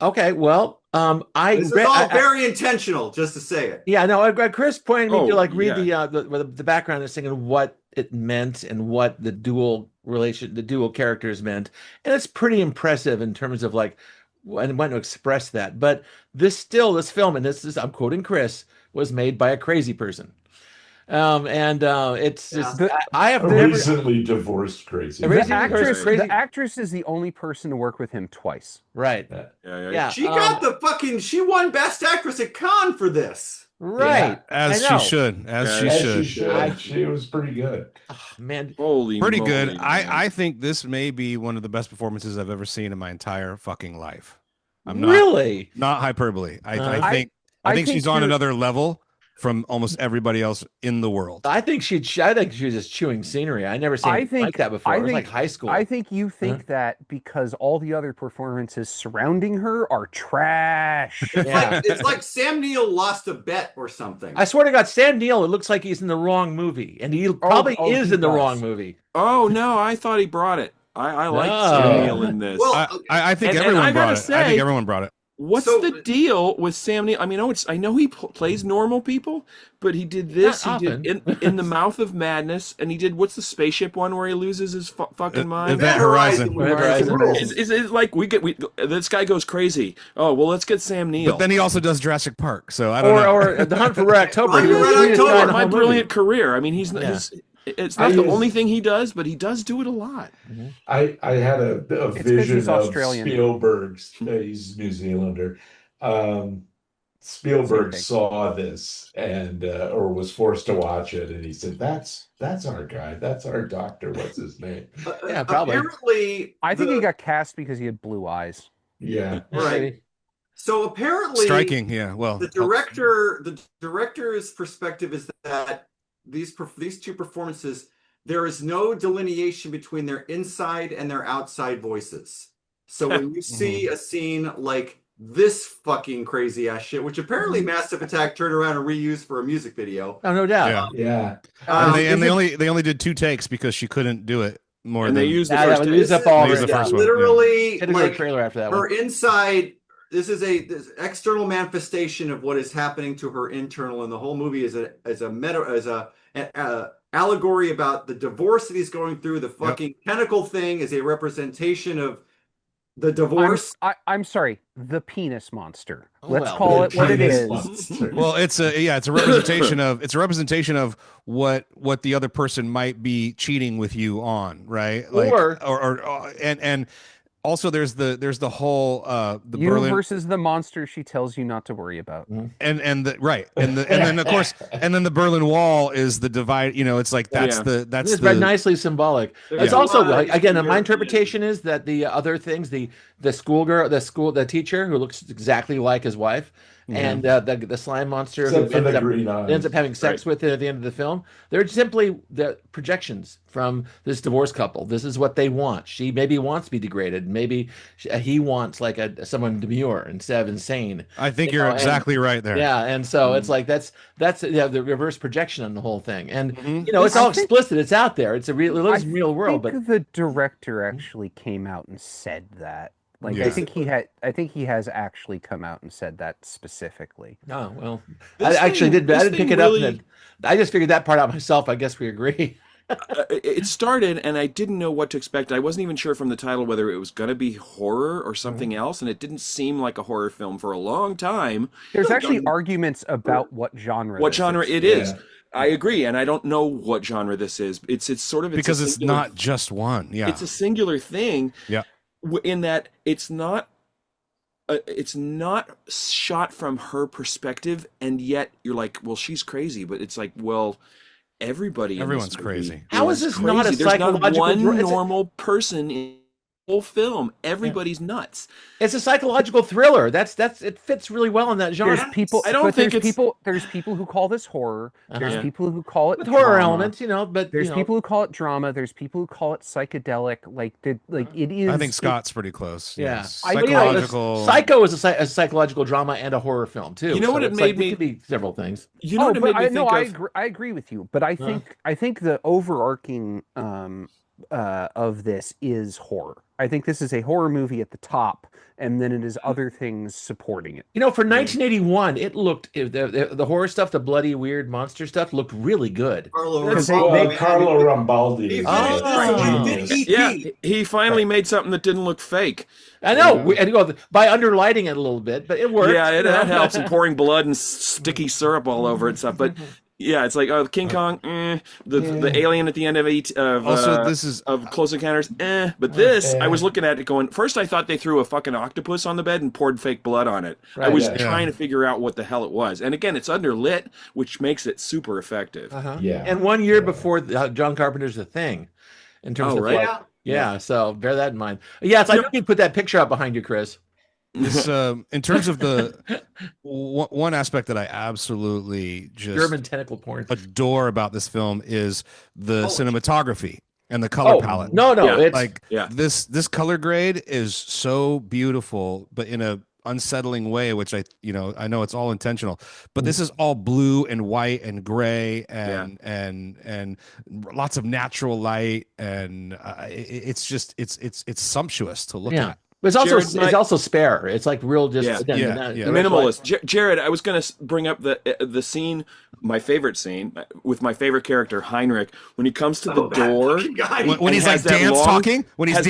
Okay, well, This is all very intentional, just to say it. yeah, no, Chris pointed me to Oh, like read yeah. the background of this thing and what it meant and what the dual characters meant, and it's pretty impressive in terms of like and when to express that. But this film, and this is I'm quoting Chris, was made by a crazy person. And it's Yeah. just The I have A never recently divorced crazy. A the recently actress crazy, the actress is the only person to work with him twice. right? Yeah. Yeah. Yeah, She got she won Best Actress at Cannes for this. right. As I she know. should, as Yeah, she As should. she should. She was pretty good. Oh, man, Holy Pretty moly, good. man. I think this may be one of the best performances I've ever seen in my entire fucking life. I'm not really? not hyperbole. I Uh, think I I think think she's on you're- another level from almost everybody else in the world. I think she was just chewing scenery. I never seen I anything think like that before. I It was think like high school. I think you think that because all the other performances surrounding her are trash. Yeah. It's like Sam Neill lost a bet or something. I swear to God, Sam Neill, it looks like he's in the wrong movie, and he probably is he in the does. wrong movie. Oh no, I thought he brought it. I liked No. Sam Neill in this. Well, I think And I everyone gotta brought it. I say- think everyone brought it. What's So- the deal with Sam Neill? I mean, I know he plays normal people, but he did this. Not He did in the Mouth of Madness, and he did what's the spaceship one where he loses his fucking mind? Event Horizon. Event Horizon. Is it like this guy goes crazy? Oh well, let's get Sam Neill. But then he also does Jurassic Park, so I don't know. Or The Hunt for Red October. Hunt He for was Red the sweetest guy October, in the My whole movie. brilliant career. I mean, Yeah. it's I not the use- only thing he does, but he does do it a lot. I had a It's 'cause vision he's of Australian. Spielberg's. He's New Zealander. Spielberg Same thing. saw this and or was forced to watch it, and he said, "That's our guy. That's our doctor. What's his name?" Yeah, probably. Apparently, I think he got cast because he had blue eyes. Yeah. right. So apparently, Striking, yeah. Well, the director's perspective is that these two performances, there is no delineation between their inside and their outside voices. So when you see a scene like this fucking crazy ass shit, which apparently Massive Attack turned around and reused for a music video. Oh, no doubt. yeah. Yeah. And they only did 2 takes because she couldn't do it more And than they used the Yeah, first that take. was up all They used the yeah. first one. Literally, Had to go to like trailer after that her one. inside. This is this external manifestation of what is happening to her internal, and the whole movie is a allegory about the divorce that he's going through. The fucking tentacle thing is a representation of the divorce. I'm sorry, the penis monster. Oh, Let's well, call The it what it penis is. monster. Well, it's a representation of what the other person might be cheating with you on, right? Like, and also there's the whole the You Berlin versus the monster she tells you not to worry about. and then of course and then the Berlin Wall is the divide. You know, it's like that's It's very nicely symbolic. It's Yeah. also Why? again, my Yeah. interpretation is that the other things, the the teacher who looks exactly like his wife, and the slime monster Except for who the green eyes. ends up having sex with it at the end of the film. They're simply the projections from this divorced couple. This is what they want. She maybe wants to be degraded. Maybe he wants like someone demure instead of insane. I think You you're know, and- exactly right there. Yeah, and so it's like that's the reverse projection on the whole thing, and Mhm. you know it's all I think- explicit. It's out there. It's a real, it lives in the real world. I But think the director actually came out and said that. Like Yeah. I think he has actually come out and said that specifically. oh well, This I actually thing- did. I this didn't pick thing it up. really- I just figured that part out myself. I guess we agree. It started, and I didn't know what to expect. I wasn't even sure from the title whether it was going to be horror or something else, and it didn't seem like a horror film for a long time. There's actually arguments about what genre. What this genre is. it is? Yeah. I agree, and I don't know what genre this is. It's sort of Because a it's singular- not just one. Yeah. It's a singular thing. Yeah. In that it's not shot from her perspective, and yet you're like, well, she's crazy, but it's like, well, everybody. in this Everyone's movie crazy. How is this not a crazy. There's not psychological one it's a- normal person in the whole film. Everybody's nuts. It's a psychological thriller. That's it fits really well in that genre. There's people. I don't but think there's it's- There's people who call this horror. There's Yeah. people who call it with horror drama. elements, you know. But There's you know, people who call it drama. There's people who call it psychedelic. It is. I think Scott's pretty close. Yeah, Yes. I- you know, Psychological. Psycho is a psychological drama and a horror film too. You know what it it's made like, me- It could be several things. You know what it made me think of? I agree with you, but I think the overarching of this is horror. I think this is a horror movie at the top, and then it is other things supporting it. You know, for 1981, it looked the horror stuff, the bloody, weird monster stuff looked really good. Carlo Because Rambaldi. Rambaldi. He is finished Oh. he did E.T. Yeah, he finally made something that didn't look fake. I know, and by underlighting it a little bit, but it worked. Yeah, that helps, and pouring blood and sticky syrup all over it and stuff. But yeah, it's like King Kong, the alien at the end of this is of Close Encounters, But this, I was looking at it going. First, I thought they threw a fucking octopus on the bed and poured fake blood on it. Right. I was Yeah. trying to figure out what the hell it was, and again, it's underlit, which makes it super effective. Yeah. And 1 year before John Carpenter's The Thing, in terms Oh, of right. like, yeah. So bear that in mind. Yes, I know you put that picture up behind you, Chris. this in terms of the one aspect that I absolutely just German tentacle porn. adore about this film is the cinematography and the color palette. No, Yeah. it's Like Yeah. this color grade is so beautiful, but in a unsettling way, which I know it's all intentional, but this is all blue and white and gray and lots of natural light, and it's just it's sumptuous to look at. But it's also Jared, it's also spare. It's like real, just Yeah. again, Yeah. Minimalist. Jared, I was going to bring up the scene, my favorite scene, with my favorite character Heinrich, when he comes to the door. When he's like dance talking, he's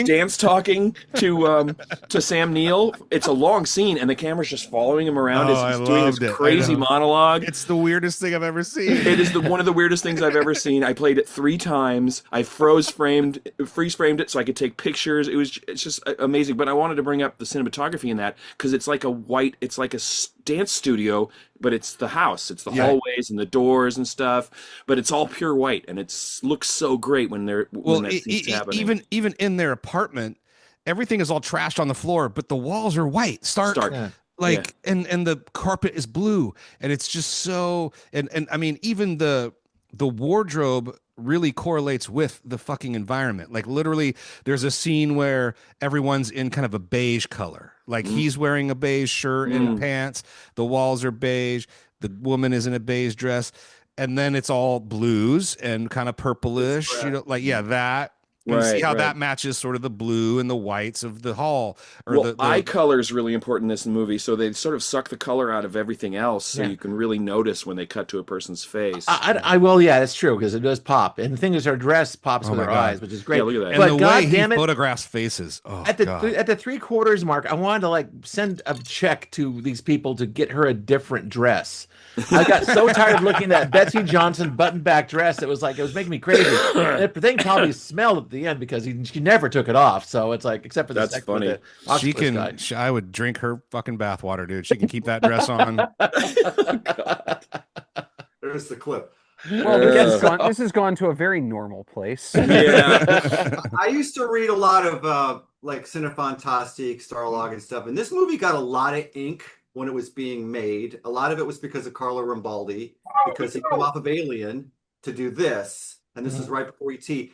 dance talking to Sam Neill. It's a long scene, and the camera's just following him around as he's doing this crazy monologue. It's the weirdest thing I've ever seen. It is one of the weirdest things I've ever seen. I played it 3 times. I freeze framed it so I could take pictures. It's just amazing. But I wanted to bring up the cinematography in that because it's like a dance studio, but it's the house. It's the hallways and the doors and stuff. But it's all pure white, and it looks so great when that scene's happening. Even in their apartment, everything is all trashed on the floor, but the walls are white, stark. Yeah. Like and the carpet is blue, and it's just so and I mean even the wardrobe really correlates with the fucking environment. Like literally there's a scene where everyone's in kind of a beige color. Like he's wearing a beige shirt and pants, the walls are beige, the woman is in a beige dress, and then it's all blues and kind of purplish, that. And see how that matches sort of the blue and the whites of the hall. Or the eye color is really important in this movie, so they sort of suck the color out of everything else, so you can really notice when they cut to a person's face. That's true because it does pop, and the thing is, her dress pops with her eyes, which is great. Yeah, look at that. And But the God way he damn it, photographs faces. Oh, at the 3/4 mark, I wanted to like send a check to these people to get her a different dress. I got so tired of looking at that Betsy Johnson button-back dress. It was making me crazy. And the thing probably smelled at the end because she never took it off. So it's like, except for the That's sex funny. with the octopus guy. I would drink her fucking bathwater, dude. She can keep that dress on. There's the clip. Well, this has gone to a very normal place. Yeah. I used to read a lot of like Cinefantastique, Starlog, and stuff, and this movie got a lot of ink when it was being made. A lot of it was because of Carlo Rambaldi, because he came off of Alien to do this, and this is right before E.T.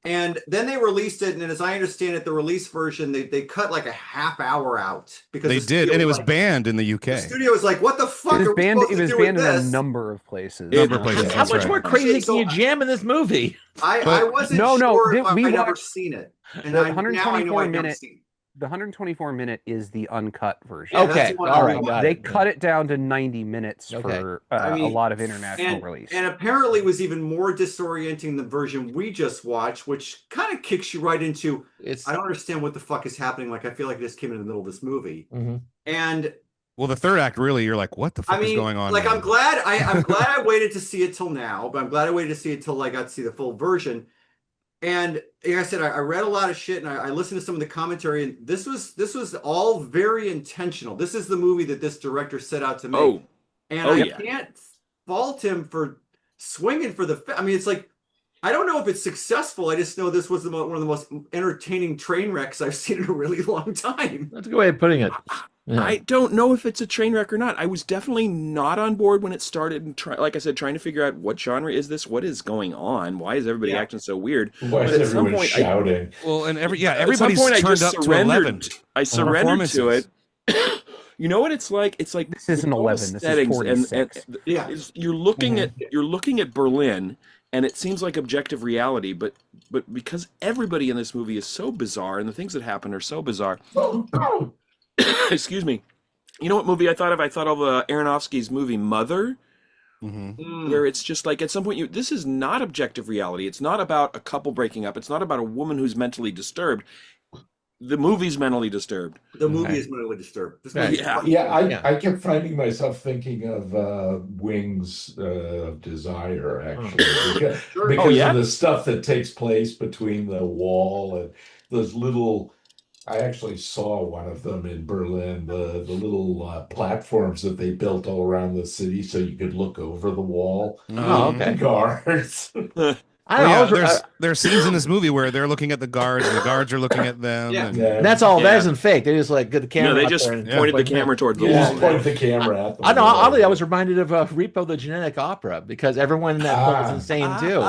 And then they released it, and as I understand it, the release version, they cut like a half hour out because They did, and it was banned in the UK. The studio was like, "What the fuck?" It are was we banned. supposed It to was do with banned in a this? number of places. Places, How that's much right. more crazy So can you jam in this movie? I wasn't No, sure if we I'd ever watched seen it, and the now I know 124 I've never minute. seen it. The 124 minute is the uncut version. Yeah, that's Okay, the one all I right, watched. got They it. cut it down to 90 minutes Okay. for I mean, a lot of international and, release. and apparently was even more disorienting than the version we just watched, which kind of kicks you right into, I don't understand what the fuck is happening. Like, I feel like this came in the middle of this movie. And Well, the third act, really, you're like, what the fuck is going on? like, now? I'm glad I waited to see it till now, but I'm glad I waited to see it till I got to see the full version. And like I said, I read a lot of shit, and I listened to some of the commentary, and this was all very intentional. This is the movie that this director set out to make. I can't fault him for swinging for the. I mean, it's like, I don't know if it's successful. I just know this was one of the most entertaining train wrecks I've seen in a really long time. That's a good way of putting it. Yeah. I don't know if it's a train wreck or not. I was definitely not on board when it started, and like I said, trying to figure out what genre is this, what is going on, why is everybody acting so weird. Why is everyone shouting? Everybody's turned up to 11. I surrendered to it. You know what it's like? It's like This isn't 11. This is 46. You're looking at Berlin, and it seems like objective reality, but because everybody in this movie is so bizarre and the things that happen are so bizarre. Excuse me. You know what movie I thought of? I thought of Aronofsky's movie Mother, where it's just like at some point this is not objective reality. It's not about a couple breaking up. It's not about a woman who's mentally disturbed. The movie's mentally disturbed. The movie is mentally disturbed. This movie I kept finding myself thinking of Wings of Desire, actually, because of the stuff that takes place between the wall and those little. I actually saw one of them in Berlin, the little platforms that they built all around the city so you could look over the wall. Oh, okay. Guards. There's scenes in this movie where they're looking at the guards and the guards are looking at them. Yeah. And That's all. That isn't fake. They just like get the camera. No, they just pointed the camera toward the wall. Pointed the camera at them. I know. Oddly, I was reminded of Repo the Genetic Opera because everyone in that film is insane too.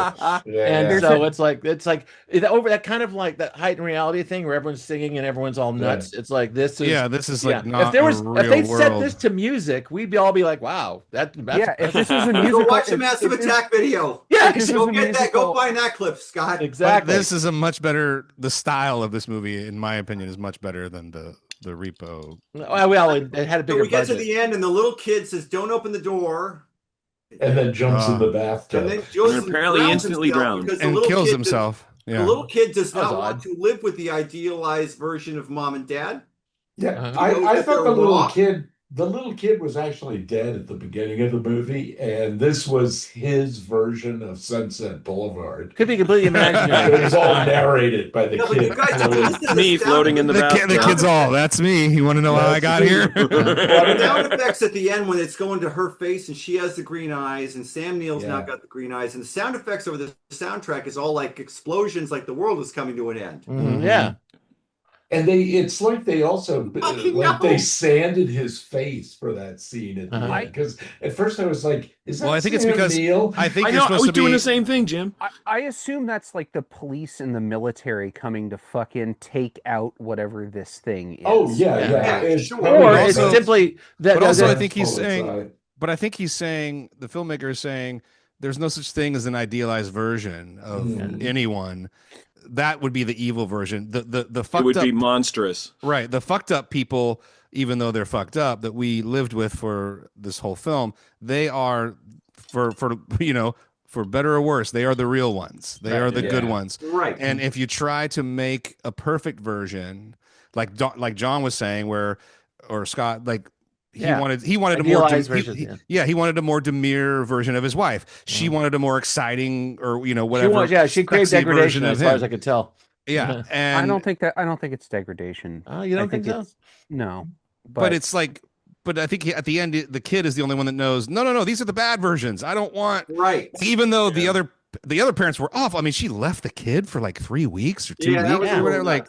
And so it's like over that kind of like that heightened reality thing where everyone's singing and everyone's all nuts. It's like this is like not if they set this to music, we'd all be like, wow, that's if this was a musical, go watch a Massive Attack video. Yeah, go get that. Go find that clip, Scott. Exactly. But this is a much better. The style of this movie, in my opinion, is much better than the Repo. Well, it had a bigger. So we get budget. to the end, and the little kid says, "Don't open the door," and then jumps in the bathtub, and then goes and apparently instantly drowns and kills himself. The little kid does not want to live with the idealized version of mom and dad. Yeah, I thought the little kid was actually dead at the beginning of the movie, and this was his version of Sunset Boulevard. Could be completely imaginary. It was all narrated by the kid. Me floating in the bathtub. The kid's all, that's me. You want to know how I got here? The sound effects at the end when it's going to her face and she has the green eyes and Sam Neill's not got the green eyes, and the sound effects over the soundtrack is all like explosions, like the world is coming to an end. Yeah. And it's like they also they sanded his face for that scene at the end. Because at first I was like, "Is that?" Well, I think Sam it's because Neill? I think I you're know I supposed was to doing be the same thing, Jim. I assume that's like the police and the military coming to fucking take out whatever this thing is. Oh yeah. Or it's simply that. But also, I think he's saying. But I think he's saying the filmmaker is saying there's no such thing as an idealized version of anyone. That would be the evil version. The fucked up. It would be monstrous, right? The fucked up people, even though they're fucked up, that we lived with for this whole film, they are for better or worse, they are the real ones. They are the good ones, right? And if you try to make a perfect version, like John was saying, or Scott, like. He wanted a more version, he wanted a more demure version of his wife. She wanted a more exciting or whatever. She craved degradation as far as I could tell. Yeah, and I don't think it's degradation. Oh, you don't think so? No, but it's like. But I think at the end, the kid is the only one that knows. No, these are the bad versions. I don't want. Right. Even though the other parents were off. I mean, she left the kid for like 3 weeks or 2 weeks or whatever. Like.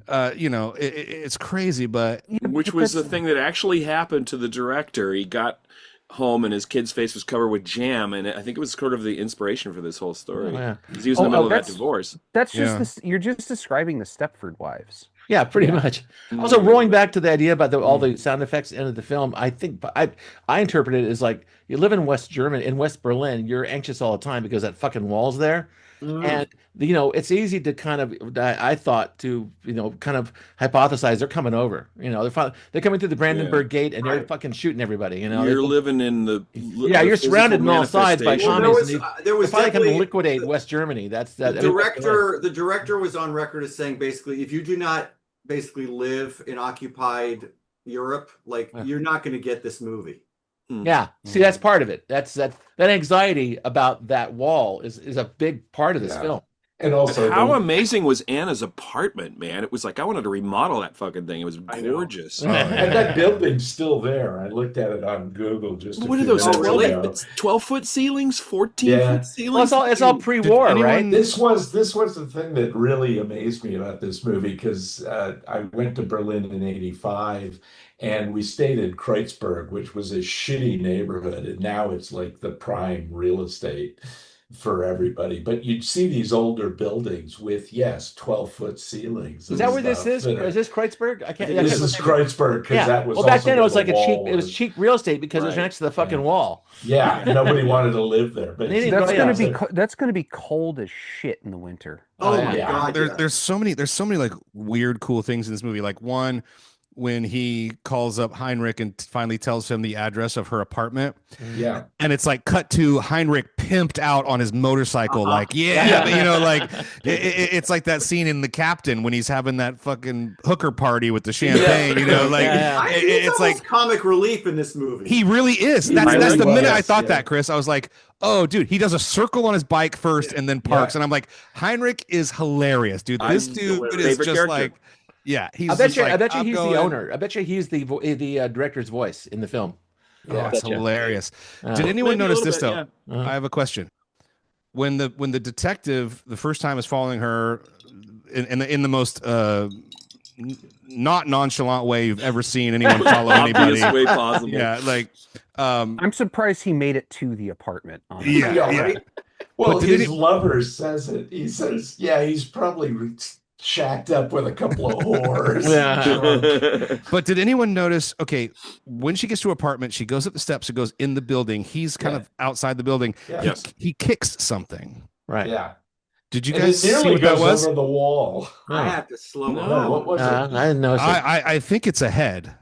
It's crazy, but which was the thing that actually happened to the director. He got home and his kid's face was covered with jam, and I think it was sort of the inspiration for this whole story. Because he was in the middle of that divorce. That's just you're just describing the Stepford Wives. Yeah, pretty much. Also, rolling back to the idea about all the sound effects in the film, I think I interpret it as like you live in West Germany, in West Berlin, you're anxious all the time because that fucking wall's there. And it's easy to kind of I thought to kind of hypothesize they're coming over. They're coming through the Brandenburg Gate and they're fucking shooting everybody. You're living in the you're surrounded on all sides by communists. There was probably definitely to liquidate West Germany. That's that. The director was on record as saying basically, if you do not basically live in occupied Europe, like you're not going to get this movie. Yeah, see, that's part of it. That anxiety about that wall is a big part of this film. And also, how amazing was Anna's apartment, man? It was like I wanted to remodel that fucking thing. It was gorgeous. And that building's still there. I looked at it on Google just. What are those 12-foot ceilings, 14-foot ceilings? Well, it's all pre-war, right? This was the thing that really amazed me about this movie because I went to Berlin in '85. And we stayed in Kreuzberg, which was a shitty neighborhood, and now it's like the prime real estate. for everybody. But you'd see these older buildings with, yes, 12-foot ceilings. Is and that where this stuff. is? Is this Kreutzberg? I can't. This is Kreuzberg, because that was well, back also then it where was the like a cheap. wall It was cheap real estate because it was Right. next to the fucking Yeah. wall. Yeah, nobody wanted to live there. But They didn't That's go- gonna yeah. be that's gonna be cold as shit in the winter. Oh Oh, my yeah. God. There's yeah. there's so many like weird cool things in this movie. Like one, when he calls up Heinrich and finally tells him the address of her apartment, yeah. and it's like cut to Heinrich pimped out on his motorcycle, like like it's like that scene in The Captain when he's having that fucking hooker party with the champagne, like Yeah. It's it's like comic relief in this movie. he really is. He That's really the minute I was, thought yeah. that, Chris. I was like, oh, dude, he does a circle on his bike first and then parks, Yeah. and I'm like, Heinrich is hilarious, dude. This I'm dude hilarious. is Favorite just character. like, yeah, he's. I bet just you. like, I bet you I'm he's going- the owner. I bet you he's the director's voice in the film. Oh, Yeah. it's Betcha. hilarious. Uh, Did anyone Maybe a notice little this bit, though? yeah. I have a question. When the detective the first time is following her in the most not nonchalant way you've ever seen anyone follow anybody. Obvious way possible. Yeah, like I'm surprised he made it to the apartment. Honestly. yeah. right? Well, But did his it- lover says it. He says, yeah, he's probably shacked up with a couple of whores. Yeah. But did anyone notice? Okay, when she gets to her apartment, she goes up the steps. She goes in the building. He's kind Yeah. of outside the building. Yeah. Yes. He kicks something. Right. Yeah. Did you And guys it see nearly what that goes was? over the wall. I have to slow No. down. What was it? I didn't notice it. I think it's a head.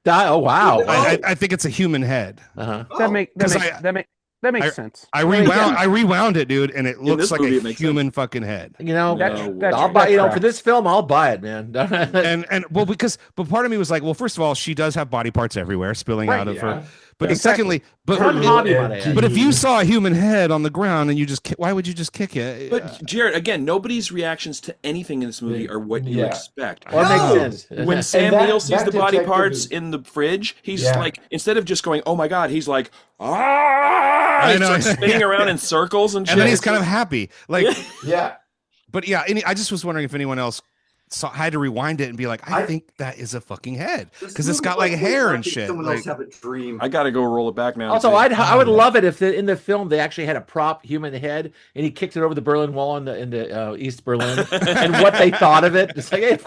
Oh wow. I think it's a human head. Uh-huh. That makes 'Cause I- sense. I Well, rewound. yeah. I rewound it, dude, and it looks this like movie, a it makes human fucking head. You know, No. I'll buy. that For this film, I'll buy it, man. And well, but part of me was like, well, first of all, she does have body parts everywhere spilling Right, out of yeah. her. But Exactly. secondly, but Her hobby might I add. but if you saw a human head on the ground and you just why would you just kick it? But Jared, again, nobody's reactions to anything in this movie are what you Yeah. expect. Well, it No. makes sense. When Sam that- Neill sees that the body detective parts is- in the fridge, he's Yeah. like, instead of just going, "Oh my god," he's like, "Ah!" I He know. starts spinning around in circles and shit. and then he's kind of happy, like. Yeah. But yeah, I just was wondering if anyone else had to rewind it and be like, I think that is a fucking head because it's got like hair and shit. Someone Like, else have a dream. I gotta go roll it back now. Also, and see. I would love it if in the film they actually had a prop human head and he kicked it over the Berlin Wall in the East Berlin and what they thought of it. It's like, hey,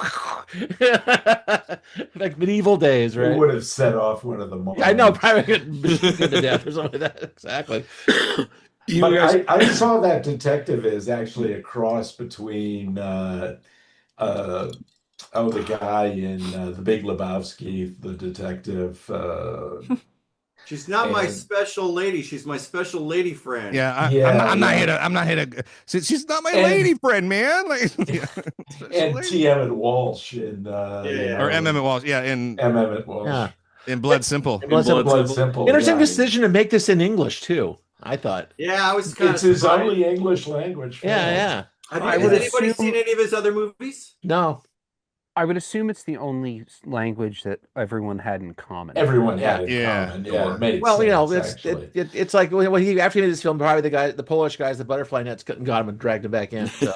like medieval days, It right? would have set off one of the moms. I know, probably get beaten to death or something like that. Exactly. You But guys- I saw that detective is actually a cross between the guy in The Big Lebowski, the detective. She's not my And- special lady. She's my special lady friend. yeah, Yeah, I'm not yeah. here to. I'm not here to. She's not my And- lady friend, man. Like, and T. Emmett Walsh in or M. Emmett Walsh, yeah, in Emmett Walsh. Yeah. Blood Simple. Blood Simple. Blood Simple. Interesting yeah. decision to make this in English too. I thought. Yeah, I was kind of It's his surprised. only English language film. Yeah. Has I would anybody assume- seen any of his other movies? No. I would assume it's the only language that everyone had in common. Everyone had it Yeah. common. Yeah, it made Well, sense, it's actually. it's like when he after he made this film, probably the Polish guys, the butterfly nets got him and dragged him back in. So.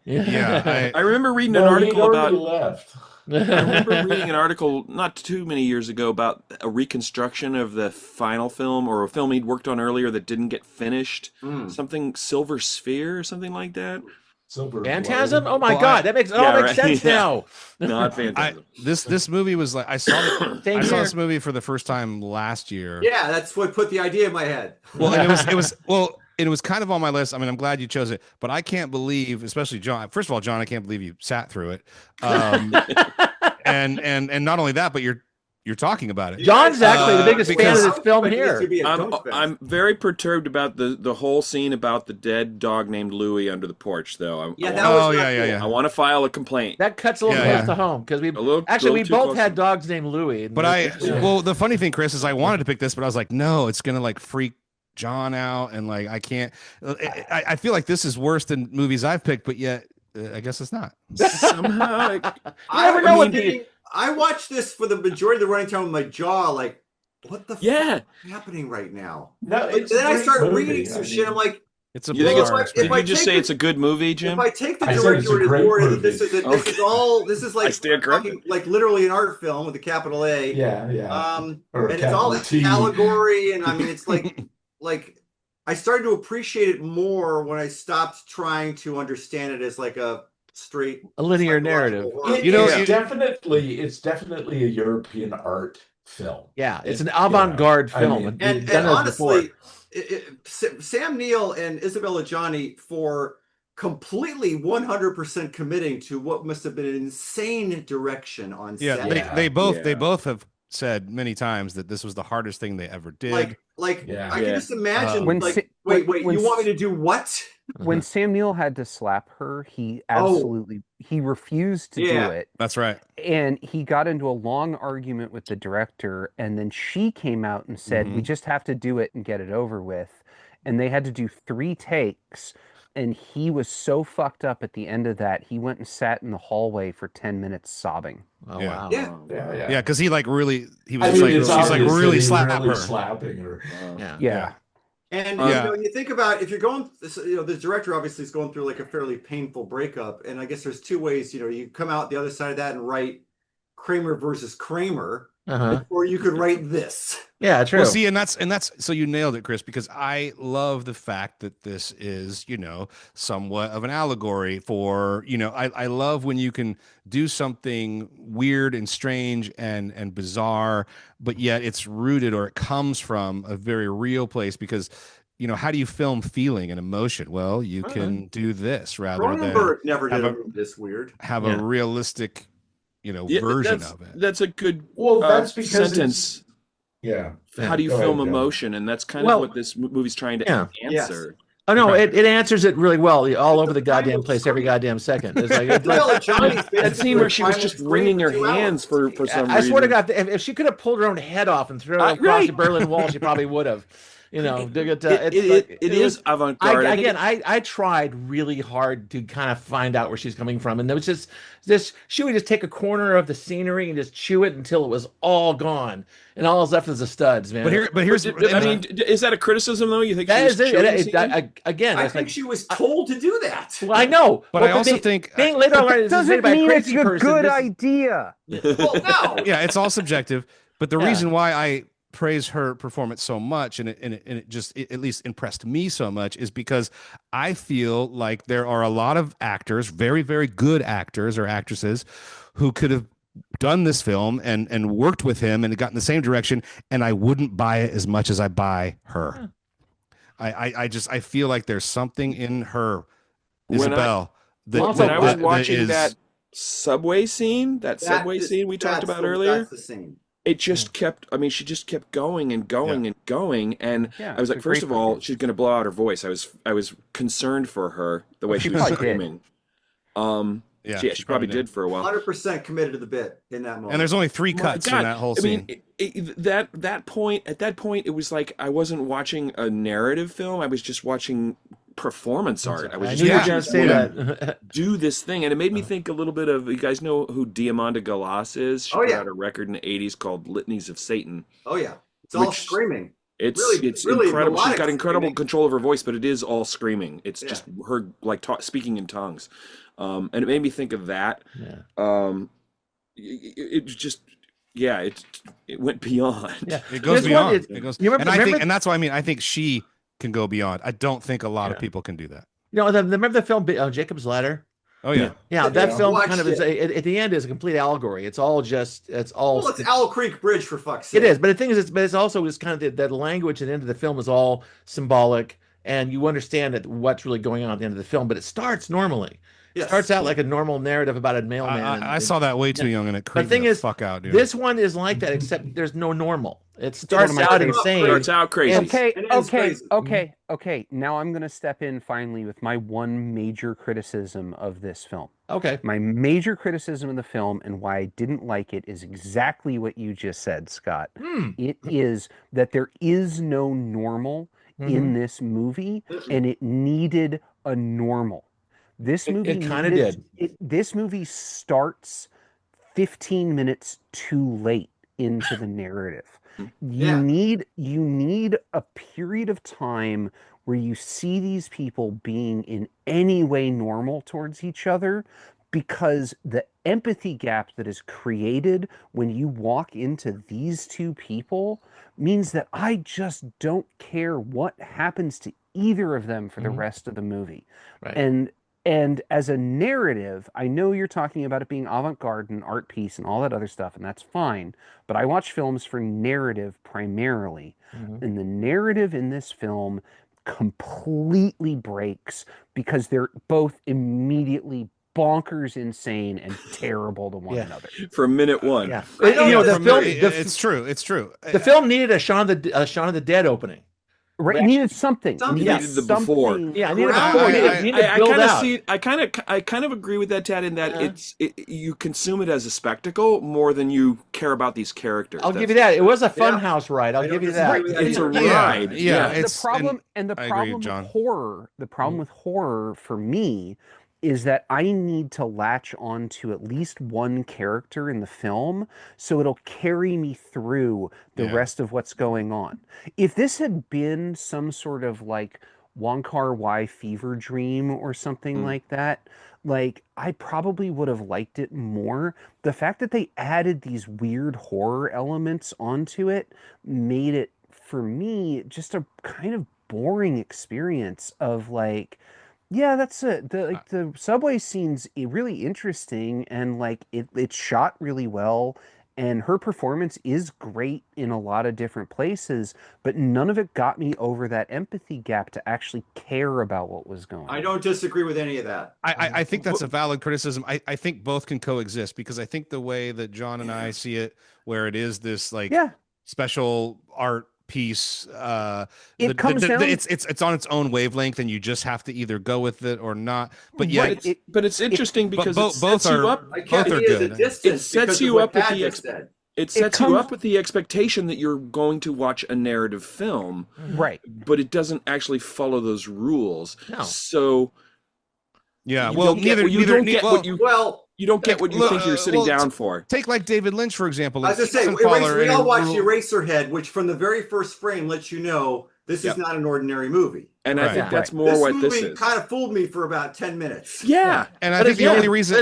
Yeah, I remember reading an No, he'd article already about. left. I remember reading an article not too many years ago about a reconstruction of the final film or a film he'd worked on earlier that didn't get finished. Hmm. Something Silver Sphere or something like that. Silver Phantasm? Globe. Oh my Well, God, that makes it all Yeah, makes right, sense yeah. now. Not Phantasm. this movie was like I saw Same I saw here. this movie for the first time last year. Yeah, that's what put the idea in my head. Well, and it was kind of on my list. I mean, I'm glad you chose it, but I can't believe, especially John. First of all, John, I can't believe you sat through it. And not only that, but you're talking about it. John's actually the biggest fan because- of this film here. I'm very perturbed about the whole scene about the dead dog named Louie under the porch, though. Yeah, I, that Oh, was yeah, not yeah, cool. yeah. I want to file a complaint. That cuts a little Yeah, close yeah. to home because we little actually too both close had to- dogs named Louie. But well, the funny thing, Chris, is I wanted to pick this, but I was like, no, it's gonna like freak John out, and like I can't. I feel like this is worse than movies I've picked, but yet I guess it's not. Somehow, I never know what I watched this for the majority of the running time with my jaw like, what the yeah. fuck is happening right now? No, But it's a then I great started movie. reading some I shit. mean, I'm like, It's a You think bizarre it's? if Did I you just take say the- it's a good movie, Jim? if I take the I said it's director a at his great word, movie. this is I like stand corrected. fucking, like literally an art film with a capital A. Yeah, yeah. Or And it's all capital T. allegory, and I mean, it's like I started to appreciate it more when I stopped trying to understand it as like a straight a linear narrative. It's definitely a European art film. Yeah, it's an avant-garde film. And honestly, Sam Neill and Isabella Adjani, for completely 100% committing to what must have been an insane direction on set. They both have said many times that this was the hardest thing they ever did. I can just imagine. Wait, you want me to do what? When Sam Neill had to slap her, he he refused to do it. That's right. And he got into a long argument with the director, and then she came out and said, we just have to do it and get it over with. And they had to do 3 takes, and he was so fucked up at the end of that, he went and sat in the hallway for 10 minutes sobbing. Oh, wow. Yeah, because he really slapping her. Yeah. And you think about, if you're going, the director obviously is going through like a fairly painful breakup, and I guess there's 2 ways. You come out the other side of that and write Kramer versus Kramer, or you could write this. Yeah, true. Well, see, and that's so you nailed it, Chris, because I love the fact that this is somewhat of an allegory for I love when you can do something weird and strange and bizarre, but yet it's rooted, or it comes from a very real place, because how do you film feeling and emotion? Well, you can do this rather Cronenberg never did this weird. Have a realistic version of it. That's a good that's because sentence. How do you film emotion? And that's kind of what this movie's trying to answer. Yes. Oh no, it answers it really well, all over the goddamn place, every goddamn second. It's like that scene where she was just wringing her hands for some reason. I swear to God, if she could have pulled her own head off and thrown it across the Berlin Wall, she probably would have. It is avant-garde. I tried really hard to kind of find out where she's coming from, and there was just this. She would just take a corner of the scenery and just chew it until it was all gone, and all that's left is the studs, man. Here's. Is that a criticism though? You think that is it? I think she was told to do that. Well, I know, but I also think being later on it doesn't mean it's a good idea. Well, no. Yeah, it's all subjective. But the reason why I praise her performance so much, and it just at least impressed me so much, is because I feel like there are a lot of actors, very, very good actors or actresses, who could have done this film and worked with him and gotten the same direction, and I wouldn't buy it as much as I buy her. I feel like there's something in her, Isabel, when I was watching that subway scene we talked about earlier. That's the scene. It just kept, she just kept going and going and going. And I was like, first of all, she's going to blow out her voice. I was concerned for her, the way she was screaming. She probably did for a while. 100% committed to the bit in that moment. And there's only 3 cuts in that whole scene. At that point, it was like I wasn't watching a narrative film. I was just watching performance art. I was just do this thing, and it made me think a little bit of, you guys know who Diamanda Galas is? She put out a record in the 80s called Litanies of Satan. Oh yeah, it's all screaming. It's really incredible. She's got incredible control of her voice, but it is all screaming. It's just her speaking in tongues, and it made me think of that. It went beyond. Yeah, it goes beyond. And that's why I think she can go beyond. I don't think a lot of people can do that. Remember the film Jacob's Ladder? Oh yeah, that film kind of is at the end is a complete allegory. It's all Well, it's Owl Creek Bridge, for fuck's sake. It is, but the thing is, it's also just kind of that language at the end of the film is all symbolic, and you understand that what's really going on at the end of the film. But it starts normally. It starts out like a normal narrative about a mailman. I saw that way too young, and it creeped the fuck out, dude. This one is like that, except there's no normal. It starts out insane. Starts out crazy. Okay. Now I'm going to step in finally with my one major criticism of this film. Okay. My major criticism of the film and why I didn't like it is exactly what you just said, Scott. It is that there is no normal in this movie, and it needed a normal. This movie it kind of did. This movie starts 15 minutes too late into the narrative. You need a period of time where you see these people being in any way normal towards each other because the empathy gap that is created when you walk into these two people means that I just don't care what happens to either of them for the rest of the movie. Right. And as a narrative, I know you're talking about it being avant-garde and art piece and all that other stuff, and that's fine. But I watch films for narrative primarily. And the narrative in this film completely breaks because they're both immediately bonkers insane and terrible to one another from minute one. Yeah, the film. It's true. It's true. The film needed a Shaun of the Dead opening. Right, it needed something. It needed the before. Yeah, it needed before. It needed to build out. I kind of agree with that, Tad, in that you consume it as a spectacle more than you care about these characters. I'll give you that. It was a fun house ride. I'll give you that. It's a ride. Yeah. The problem with horror. The problem with horror for me is that I need to latch on to at least one character in the film so it'll carry me through the rest of what's going on. If this had been some sort of like Wong Kar-wai fever dream or something like that, like I probably would have liked it more. The fact that they added these weird horror elements onto it made it, for me, just a kind of boring experience of like, yeah, that's it. The subway scene's really interesting, and like it's shot really well, and her performance is great in a lot of different places, but none of it got me over that empathy gap to actually care about what was going on. I don't disagree with any of that. I think that's a valid criticism. I think both can coexist, because I think the way that John and I see it, where it is this like special art piece, it comes down, it's on its own wavelength, and you just have to either go with it or not. But yeah, but it's interesting because both are good. It sets you up with the expectation that you're going to watch a narrative film, right? But it doesn't actually follow those rules. No. So yeah, you don't get what you think you're sitting down for. Take like David Lynch, for example. As I say, we all watched Eraserhead, which from the very first frame lets you know this is not an ordinary movie. And I think that's more what this is. This movie kind of fooled me for about 10 minutes. Yeah. And I think the only reason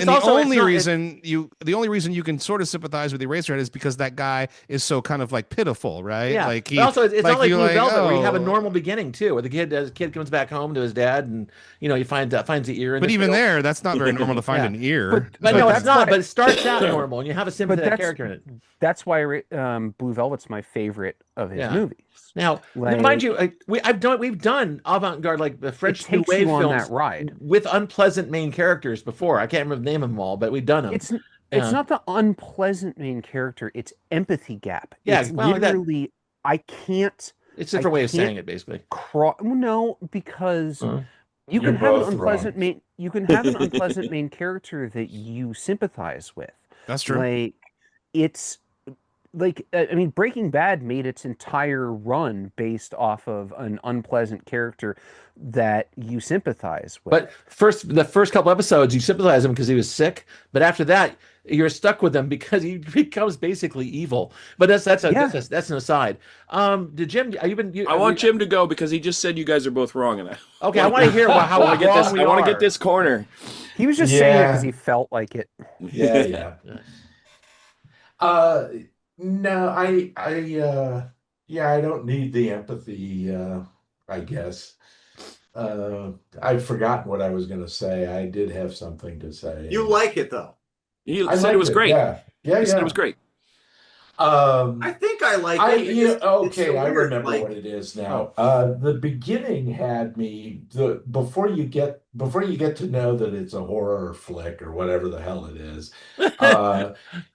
you can sort of sympathize with Eraserhead is because that guy is so kind of like pitiful, right? Yeah. Like also, it's not like Blue Velvet, where you have a normal beginning too, where the kid comes back home to his dad, and he finds the ear. But even there, that's not very normal to find an ear. But no, it's not. But it starts out normal, and you have a sympathetic character in it. That's why Blue Velvet's my favorite of his movies. Now, mind you, we've done avant-garde, like the French New Wave films, that ride with unpleasant main characters before. I can't remember the name of them all, but we've done them. It's not the unpleasant main character; it's empathy gap. Yeah, it's literally I can't. It's a different way of saying it, basically. No, because you can have an unpleasant main character that you sympathize with. That's true. Like it's. Like, I mean, Breaking Bad made its entire run based off of an unpleasant character that you sympathize with. But the first couple episodes, you sympathize with him because he was sick. But after that, you're stuck with him because he becomes basically evil. But that's an aside. Jim, I want Jim to go because he just said you guys are both wrong, and I want to hear how I want to get this corner. He was just saying it because he felt like it. Yeah. No, I don't need the empathy, I guess. I've forgotten what I was going to say. I did have something to say. You like it, though. You said it was great. Yeah. You said it was great. I think I like it. I remember what it is now. The beginning had me before you get to know that it's a horror flick or whatever the hell it is.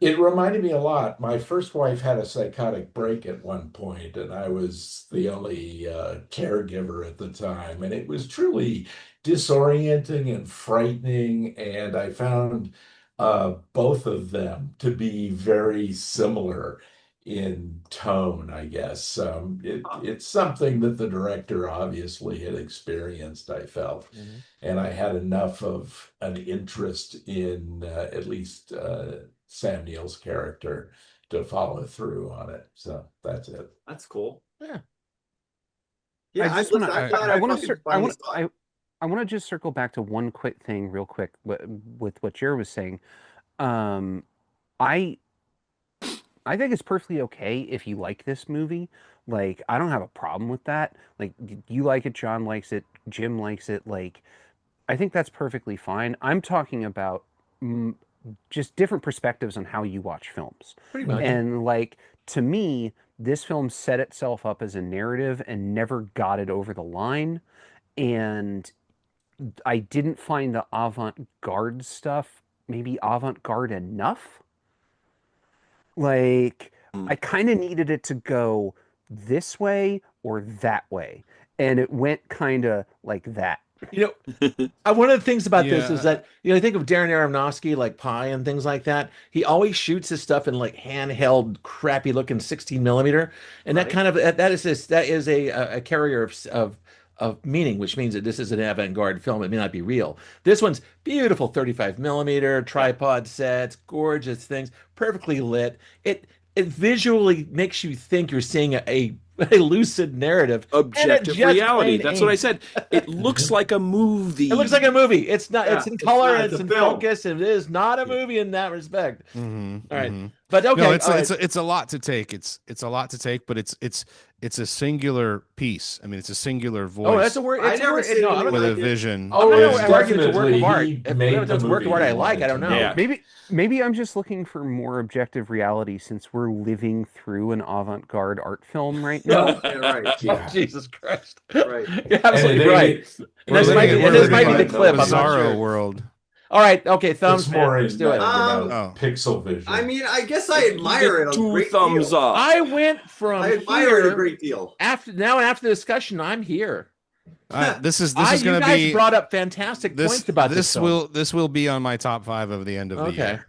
It reminded me a lot. My first wife had a psychotic break at one point, and I was the only caregiver at the time, and it was truly disorienting and frightening. And I found both of them to be very similar in tone, I guess. It's something that the director obviously had experienced, I felt. And I had enough of an interest in at least Sam Neill's character to follow through on it. So that's it. That's cool. Yeah. Yeah, I want to just circle back to one quick thing real quick with what Jared was saying. Um, I I think it's perfectly okay if you like this movie. Like, I don't have a problem with that. Like, you like it, John likes it, Jim likes it. Like, I think that's perfectly fine. I'm talking about just different perspectives on how you watch films. Pretty much. And like, to me, this film set itself up as a narrative and never got it over the line. And I didn't find the avant-garde stuff maybe avant-garde enough. Like, I kind of needed it to go this way or that way. And it went kind of like that. You know, one of the things about this is that, you know, I think of Darren Aronofsky, like Pi and things like that. He always shoots his stuff in like handheld, crappy looking 16 millimeter. And that kind of, that is a carrier of meaning, which means that this is an avant-garde film. It may not be real. This one's beautiful 35 millimeter, tripod sets, gorgeous things, perfectly lit. It visually makes you think you're seeing a lucid narrative, objective reality. That's what I said. It looks like a movie. It looks like a movie. It's not. It's in color. It's in focus. And it is not a movie in that respect. All right, but okay. No, it's a lot to take. It's a lot to take, but it's a singular piece. I mean, it's a singular voice. Oh, that's a word. It's a word. No, with a vision. Oh, no, I argue it's a work of art. If it's a work of art I like, I don't know. Yeah. Maybe I'm just looking for more objective reality since we're living through an avant-garde art film right now. Right. Oh, Jesus Christ. Right. You're absolutely right. This might be the clip. Bizarro world. All right. Okay. Thumbs. It's more Let's do it. pixel vision. I mean, I guess I admire it. Two thumbs up. I went from I admire it a great deal. After the discussion, I'm here. This is going to be. You guys brought up fantastic points about this. This will be on my top 5 of the end of the year.